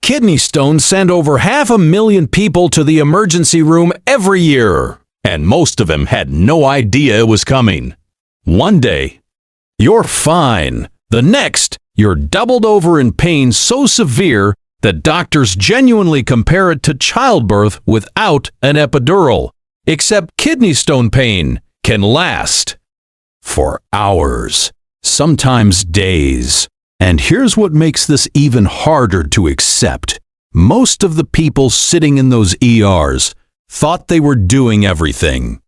Kidney stones send over 500,000 people to the emergency room every year, and most of them had no idea it was coming. One day, you're fine. The next, you're doubled over in pain so severe that doctors genuinely compare it to childbirth without an epidural. Except kidney stone pain can last for hours, sometimes days. And here's what makes this even harder to accept. Most of the people sitting in those ERs thought they were doing everything.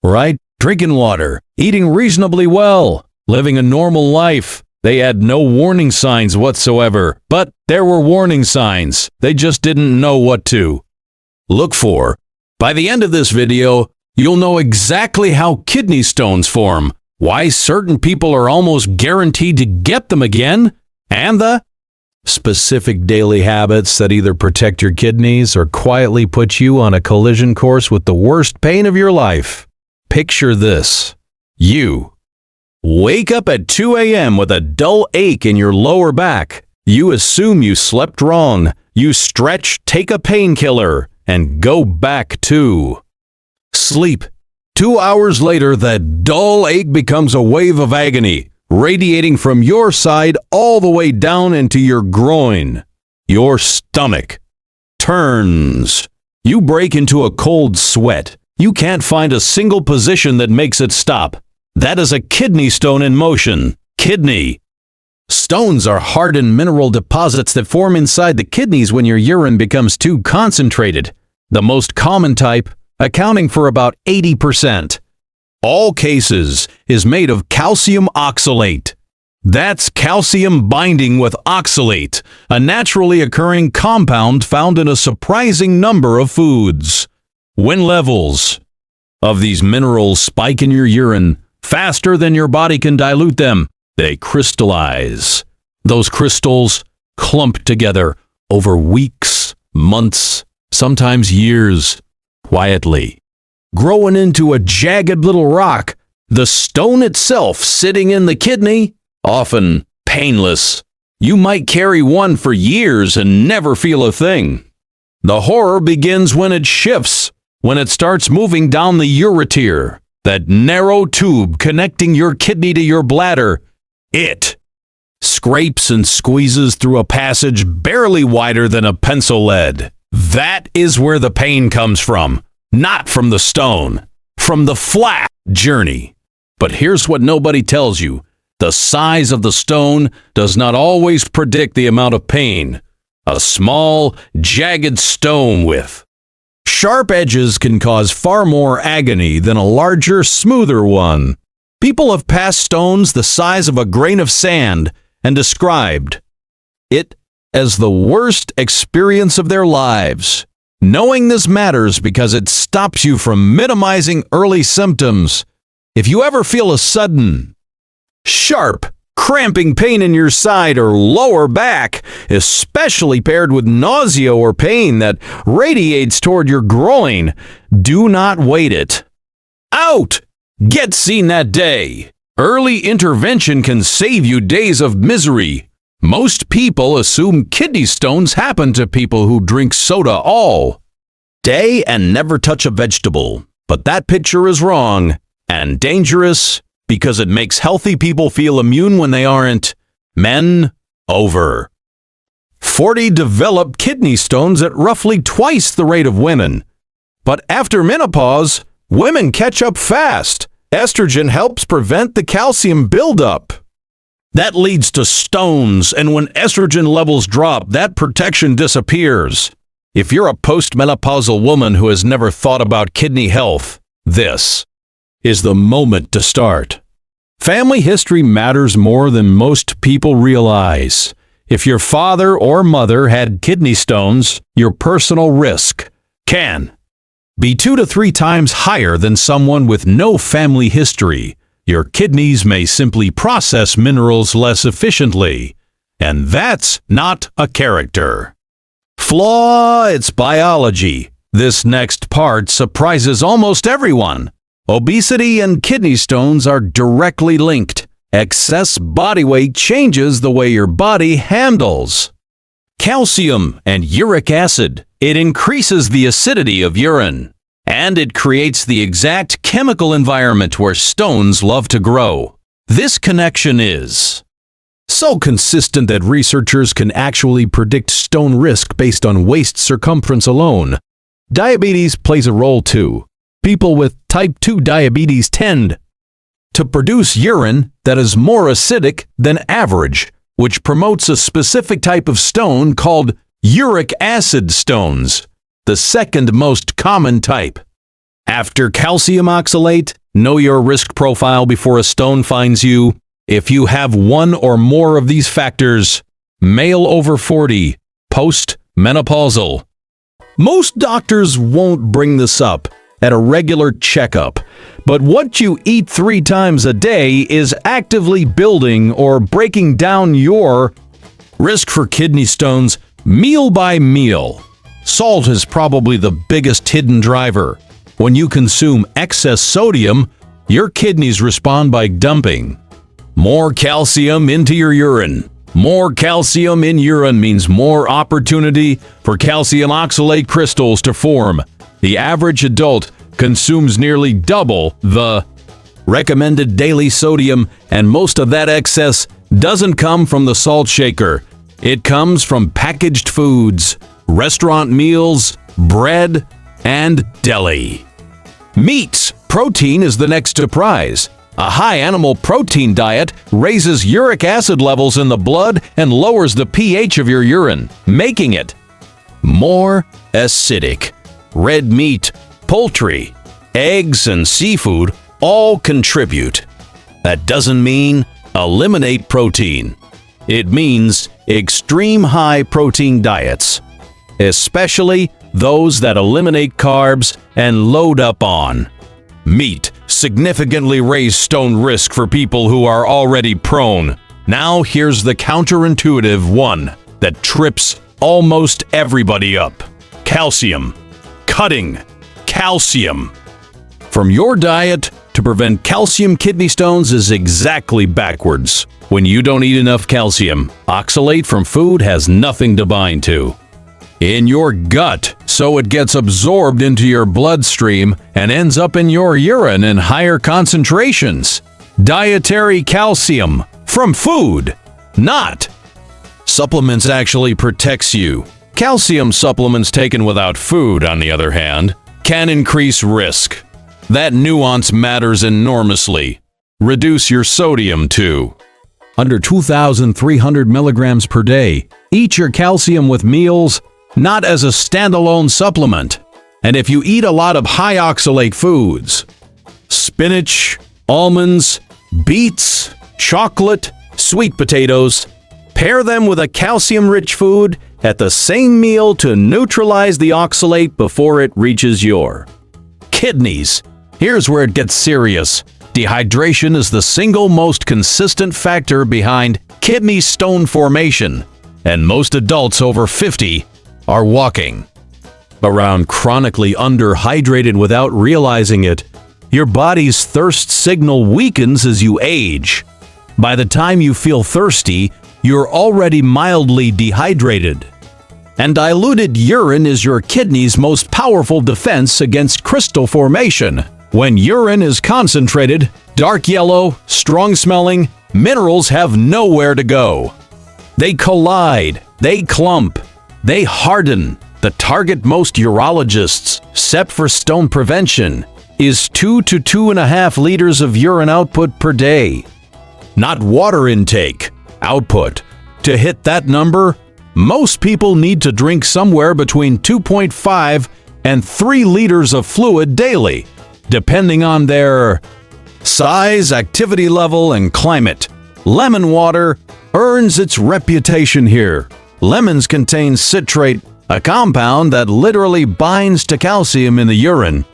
Right? Drinking water, eating reasonably well, living a normal life. They had no warning signs whatsoever, but there were warning signs. They just didn't know what to look for. By the end of this video, you'll know exactly how kidney stones form, why certain people are almost guaranteed to get them again, and the specific daily habits that either protect your kidneys or quietly put you on a collision course with the worst pain of your life. Picture this. You wake up at 2 a.m. with a dull ache in your lower back. You assume you slept wrong. You stretch, take a painkiller, and go back to sleep. 2 hours later, that dull ache becomes a wave of agony, radiating from your side all the way down into your groin. Your stomach turns. You break into a cold sweat. You can't find a single position that makes it stop. That is a kidney stone in motion. Kidney stones are hardened mineral deposits that form inside the kidneys when your urine becomes too concentrated. The most common type, accounting for about 80%. All cases is made of calcium oxalate. That's calcium binding with oxalate, a naturally occurring compound found in a surprising number of foods. When levels of these minerals spike in your urine faster than your body can dilute them, they crystallize. Those crystals clump together over weeks, months, sometimes years, quietly, growing into a jagged little rock, the stone itself sitting in the kidney, often painless. You might carry one for years and never feel a thing. The horror begins when it shifts, when it starts moving down the ureter, that narrow tube connecting your kidney to your bladder. It scrapes and squeezes through a passage barely wider than a pencil lead. That is where the pain comes from, not from the stone, from the flat journey. But here's what nobody tells you. The size of the stone does not always predict the amount of pain. A small, jagged stone with sharp edges can cause far more agony than a larger, smoother one. People have passed stones the size of a grain of sand and described it as the worst experience of their lives. Knowing this matters because it stops you from minimizing early symptoms. If you ever feel a sudden, sharp, cramping pain in your side or lower back, especially paired with nausea or pain that radiates toward your groin, do not wait it out. Get seen that day. Early intervention can save you days of misery. Most people assume kidney stones happen to people who drink soda all day and never touch a vegetable. But that picture is wrong and dangerous because it makes healthy people feel immune when they aren't. Men over 40 develop kidney stones at roughly twice the rate of women. But after menopause, women catch up fast. Estrogen helps prevent the calcium buildup. That leads to stones, and when estrogen levels drop, that protection disappears. If you're a postmenopausal woman who has never thought about kidney health, this is the moment to start. Family history matters more than most people realize. If your father or mother had kidney stones, your personal risk can be 2 to 3 times higher than someone with no family history. Your kidneys may simply process minerals less efficiently, and that's not a character flaw, it's biology. This next part surprises almost everyone. Obesity and kidney stones are directly linked. Excess body weight changes the way your body handles Calcium and uric acid. It increases the acidity of urine, and it creates the exact chemical environment where stones love to grow. This connection is so consistent that researchers can actually predict stone risk based on waist circumference alone. Diabetes plays a role too. People with type 2 diabetes tend to produce urine that is more acidic than average, which promotes a specific type of stone called uric acid stones, the second most common type. After calcium oxalate, know your risk profile before a stone finds you. If you have one or more of these factors, male over 40, post-menopausal. Most doctors won't bring this up at a regular checkup, but what you eat 3 times a day is actively building or breaking down your risk for kidney stones meal by meal. Salt is probably the biggest hidden driver. When you consume excess sodium, your kidneys respond by dumping more calcium into your urine. More calcium in urine means more opportunity for calcium oxalate crystals to form. The average adult consumes nearly double the recommended daily sodium, and most of that excess doesn't come from the salt shaker. It comes from packaged foods, restaurant meals, bread, and deli. Meats. Protein is the next surprise. A high animal protein diet raises uric acid levels in the blood and lowers the pH of your urine, making it more acidic. Red meat, poultry, eggs, and seafood all contribute. That doesn't mean eliminate protein. It means extreme high protein diets, especially those that eliminate carbs and load up on meat. Significantly raise stone risk for people who are already prone. Now here's the counterintuitive one that trips almost everybody up. Calcium. Cutting calcium from your diet to prevent calcium kidney stones is exactly backwards. When you don't eat enough calcium, oxalate from food has nothing to bind to in your gut, so it gets absorbed into your bloodstream and ends up in your urine in higher concentrations. Dietary calcium from food, not supplements, actually protects you. Calcium supplements taken without food, on the other hand, can increase risk. That nuance matters enormously. Reduce your sodium too. Under 2,300 milligrams per day. Eat your calcium with meals, not as a standalone supplement. And if you eat a lot of high oxalate foods, spinach, almonds, beets, chocolate, sweet potatoes, pair them with a calcium-rich food at the same meal to neutralize the oxalate before it reaches your kidneys. Here's where it gets serious. Dehydration is the single most consistent factor behind kidney stone formation, and most adults over 50 are walking around chronically underhydrated without realizing it. Your body's thirst signal weakens as you age. By the time you feel thirsty, you're already mildly dehydrated. And diluted urine is your kidney's most powerful defense against crystal formation. When urine is concentrated, dark yellow, strong-smelling, minerals have nowhere to go. They collide, they clump, they harden. The target most urologists set for stone prevention is 2 to 2.5 liters of urine output per day. Not water intake, output. To hit that number, most people need to drink somewhere between 2.5 and 3 liters of fluid daily, depending on their size, activity level, and climate. Lemon water earns its reputation here. Lemons contain citrate, a compound that literally binds to calcium in the urine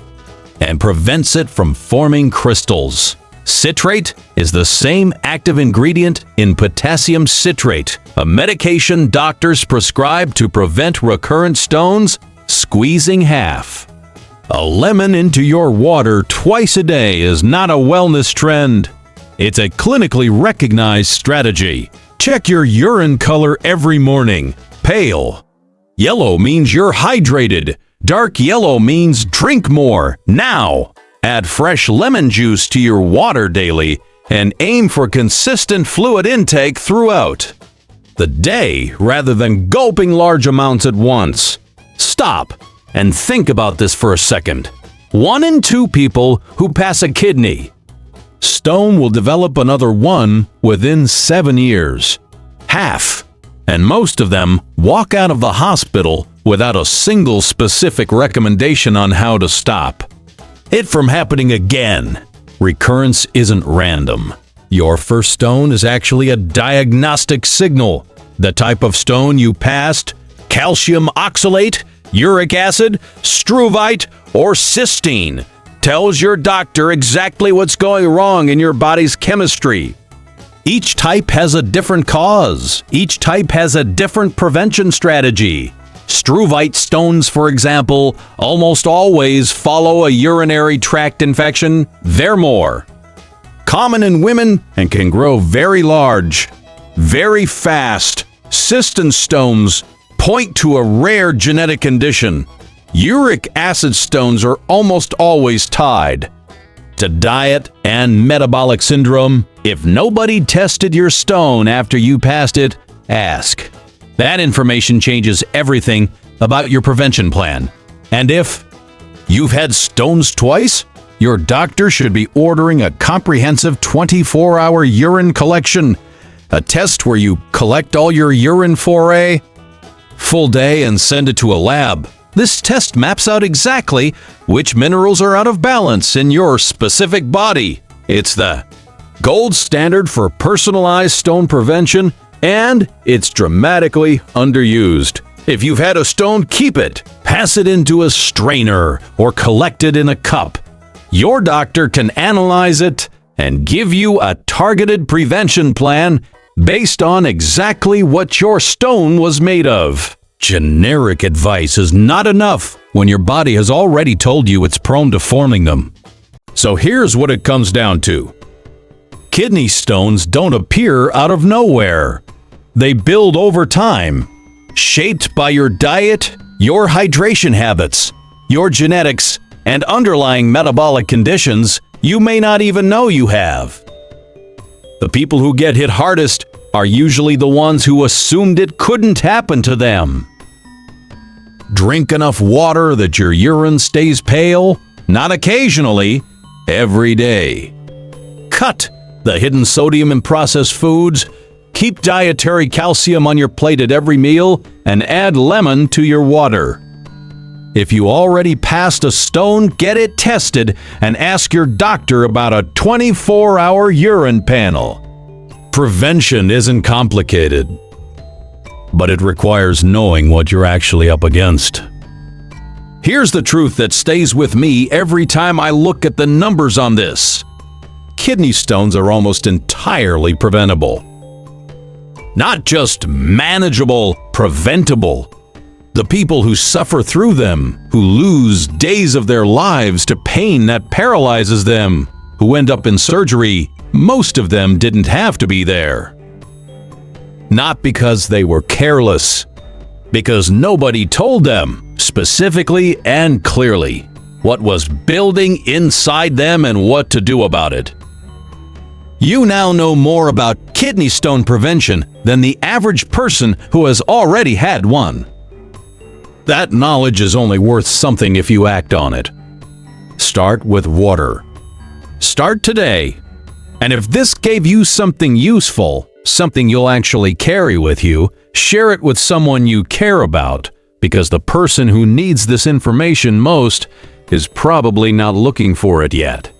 and prevents it from forming crystals. Citrate is the same active ingredient in potassium citrate, a medication doctors prescribe to prevent recurrent stones. Squeezing half a lemon into your water twice a day is not a wellness trend. It's a clinically recognized strategy. Check your urine color every morning. Pay pale. Yellow means you're hydrated. Dark yellow means drink more, now. Add fresh lemon juice to your water daily and aim for consistent fluid intake throughout the day rather than gulping large amounts at once. Stop and think about this for a second. 1 in 2 people who pass a kidney stone will develop another one within 7 years. Half. And most of them walk out of the hospital without a single specific recommendation on how to stop it from happening again. Recurrence isn't random. Your first stone is actually a diagnostic signal. The type of stone you passed, calcium oxalate, uric acid, struvite, or cysteine, tells your doctor exactly what's going wrong in your body's chemistry. Each type has a different cause. Each type has a different prevention strategy. Struvite stones, for example, almost always follow a urinary tract infection. They're more common in women and can grow very large, very fast. Cystine stones point to a rare genetic condition. Uric acid stones are almost always tied to diet and metabolic syndrome. If nobody tested your stone after you passed it, ask. That information changes everything about your prevention plan. And if you've had stones twice, your doctor should be ordering a comprehensive 24-hour urine collection, a test where you collect all your urine for a full day and send it to a lab. This test maps out exactly which minerals are out of balance in your specific body. It's the gold standard for personalized stone prevention, and it's dramatically underused. If you've had a stone, keep it. Pass it into a strainer or collect it in a cup. Your doctor can analyze it and give you a targeted prevention plan based on exactly what your stone was made of. Generic advice is not enough when your body has already told you it's prone to forming them. So here's what it comes down to. Kidney stones don't appear out of nowhere. They build over time, shaped by your diet, your hydration habits, your genetics, and underlying metabolic conditions you may not even know you have. The people who get hit hardest are usually the ones who assumed it couldn't happen to them. Drink enough water that your urine stays pale, not occasionally, every day. Cut the hidden sodium in processed foods, keep dietary calcium on your plate at every meal, and add lemon to your water. If you already passed a stone, get it tested and ask your doctor about a 24-hour urine panel. Prevention isn't complicated, but it requires knowing what you're actually up against. Here's the truth that stays with me every time I look at the numbers on this. Kidney stones are almost entirely preventable. Not just manageable, preventable. The people who suffer through them, who lose days of their lives to pain that paralyzes them, who end up in surgery, most of them didn't have to be there. Not because they were careless, because nobody told them, specifically and clearly, what was building inside them and what to do about it. You now know more about kidney stone prevention than the average person who has already had one. That knowledge is only worth something if you act on it. Start with water. Start today. And if this gave you something useful, something you'll actually carry with you, share it with someone you care about, because the person who needs this information most is probably not looking for it yet.